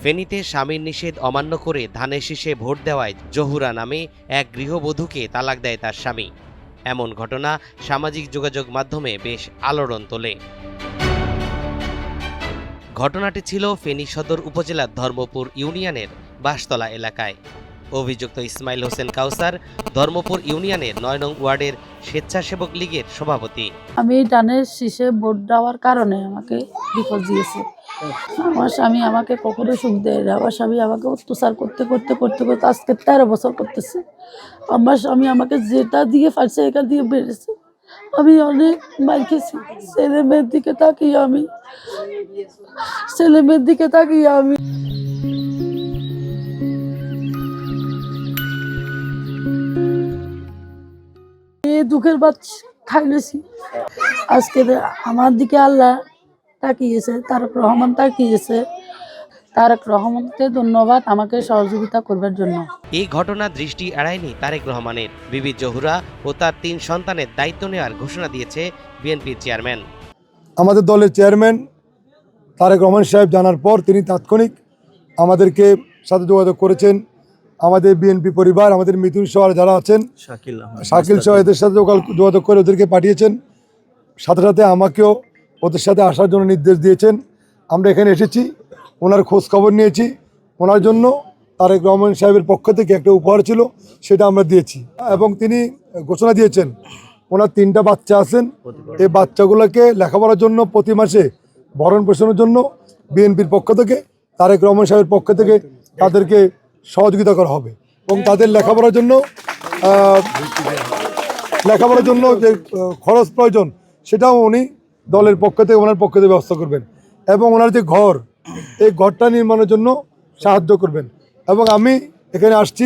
ফেনীতে স্বামীর নিষেধ অমান্য করে ধানের শীষে ভোট দেওয়ায় জহুরা নামে এক গৃহবধূকে তালাক দেয় তার স্বামী। এমন ঘটনা সামাজিক যোগাযোগ মাধ্যমে বেশ আলোড়ন তোলে। ঘটনাটি ছিল ফেনী সদর উপজেলার ধর্মপুর ইউনিয়নের বাঁশতলা এলাকায়। অভিযুক্ত ইসমাইল হোসেন কাউসার ধর্মপুর ইউনিয়নের ৯ নং ওয়ার্ডের স্বেচ্ছাসেবক লীগের সভাপতি। আমি ধানের শীষে ভোট দেওয়ার কারণে আমাকে ডিভোর্স দিয়েছে। আমার স্বামী আমাকে কখনো সুখ দেয় না। আমার স্বামী আমাকে অত্যাচার করতে করতে করতে করতে আজকে 13 বছর করতেছে। আমার স্বামী আমাকে যেটা দিয়ে পারছে এটা দিয়ে বেড়েছে। আমি অনেক মার খেয়েছি। ছেলে মেয়ের দিকে তাকিয়ে আমি দুঃখের ভাত খাইলেছি। আজকে আমার দিকে আল্লাহ তাকিয়েছে, তারেক রহমান তাকিয়েছে। তারেক রহমানকে ধন্যবাদ আমাকে সহযোগিতা করবার জন্য। এই ঘটনা দৃষ্টি এড়ায়নি তারেক রহমানের। বিবি জহুরা ও তার 3 সন্তানের দায়িত্ব নেওয়ার ঘোষণা দিয়েছে বিএনপির চেয়ারম্যান। আমাদের দলের চেয়ারম্যান তারেক রহমান সাহেব জানার পর তিনি তাৎক্ষণিক আমাদেরকে সাথে যোগাযোগ করেছেন। আমাদের বিএনপি পরিবার, আমাদের মিথুন সহ যারা আছেন, শাকিল সহ এদের সাথে যোগাযোগ করে ওদেরকে পাঠিয়েছেন। সাথে সাথে আমাকেও ওদের সাথে আসার জন্য নির্দেশ দিয়েছেন। আমরা এখানে এসেছি, ওনার খোঁজ খবর নিয়েছি। ওনার জন্য তারেক রহমান সাহেবের পক্ষ থেকে একটা উপহার ছিল, সেটা আমরা দিয়েছি। এবং তিনি ঘোষণা দিয়েছেন ওনার 3টা বাচ্চা আছেন, এই বাচ্চাগুলোকে লেখাপড়ার জন্য প্রতি মাসে ভরণ পোষণের জন্য বিএনপির পক্ষ থেকে, তারেক রহমান সাহেবের পক্ষ থেকে তাদেরকে সহযোগিতা করা হবে। এবং তাদের লেখাপড়ার জন্য যে খরচ প্রয়োজন সেটাও উনি দলের পক্ষ থেকে, ওনার পক্ষ থেকে ব্যবস্থা করবেন। এবং ওনার যে ঘর, এই ঘরটা নির্মাণের জন্য সাহায্য করবেন। এবং আমি এখানে আসছি,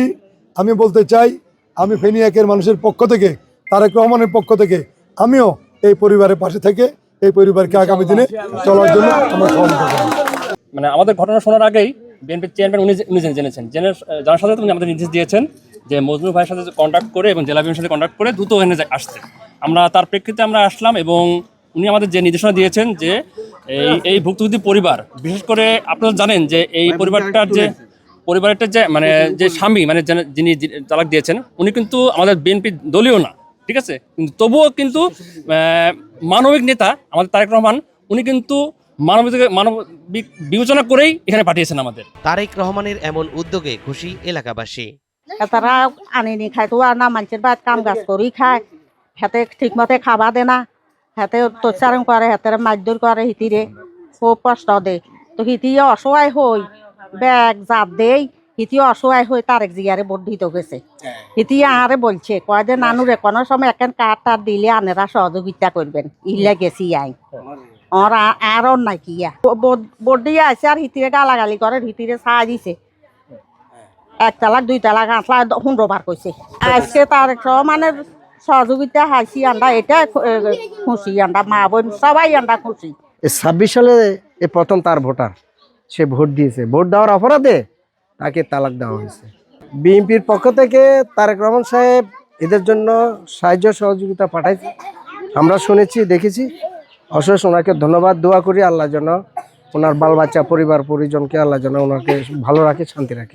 আমি বলতে চাই, আমি ফেনী একের মানুষের পক্ষ থেকে, তারেক রহমানের পক্ষ থেকে আমিও এই পরিবারের পাশে থেকে এই পরিবারকে আগামী দিনে চলার জন্য আমরা সহযোগিতা করব। মানে আমাদের ঘটনা শোনার আগেই বিএনপির চেয়ারম্যান উনি জেনেছেন, জানার সাথে উনি আমাদের নির্দেশ দিয়েছেন যে মজনু ভাইয়ের সাথে কন্ট্যাক্ট করে এবং জেলা বিএনপির সাথে কন্ট্যাক্ট করে দ্রুত এখানে আসতে। আমরা তার প্রেক্ষিতে আমরা আসলাম এবং উনি আমাদের যে নির্দেশনা দিয়েছেন যে এই ভুক্তভোগী পরিবার, বিশেষ করে আপনারা জানেন যে এই পরিবারটার যে মানে যে স্বামী, মানে যিনি তালাক দিয়েছেন, উনি কিন্তু আমাদের বিএনপি দলীয় না, ঠিক আছে, কিন্তু তবুও কিন্তু মানবিক নেতা আমাদের তারেক রহমান, উনি কিন্তু মানবিক বিবেচনা করেই এখানে পাঠিয়েছেন আমাদের। তারেক রহমানের এমন উদ্যোগে খুশি এলাকাবাসী। তারা আনিনি খায় তো আর না, মানুষের বাদ কাম কাজ করেই খায়, হাতে ঠিক মতে খাবা দে না, হাতে অত্যাচারণ করে, হাতের মারধর করে, হিতিরে খুব কষ্ট দেয়। তো হিতিয়ে অসহায় হই ব্যাগ জাত দেই, হিতিয়ে অসহায় হই তারেক জিয়ারে ভোট দিতে গেছে। হিতিয়ে আরে বলছে কয় যে নানুরে কোনো সময় এখন কার টার দিলে আনেরা সহযোগিতা করবেন, ইলে গেছি আই আর নাই কি ভোট দিয়ে আছে। আর হিতিরে গালাগালি করে, হিতিরে ছাড় দিছে 1 তালাক 2 তালাক 8 লাখ 15 বার কইছে। আজকে তারেক রহমানের সহযোগিতা হাসি আন্ডা, এটা খুশি আন্ডা, মা বোন সবাই আন্ডা খুশি। 26 সালে এই প্রথম তার ভোটার, সে ভোট দিয়েছে। ভোট দেওয়ার অপরাধে তাকে তালাক দেওয়া হয়েছে। বিএনপির পক্ষ থেকে তারেক রহমান সাহেব এদের জন্য সাহায্য সহযোগিতা পাঠাইছে, আমরা শুনেছি, দেখেছি। অশেষ ওনাকে ধন্যবাদ, দোয়া করি আল্লাহ যেন ওনার বাল বাচ্চা পরিবার পরিজনকে আল্লাহ যেন ওনাকে ভালো রাখে, শান্তি রাখে।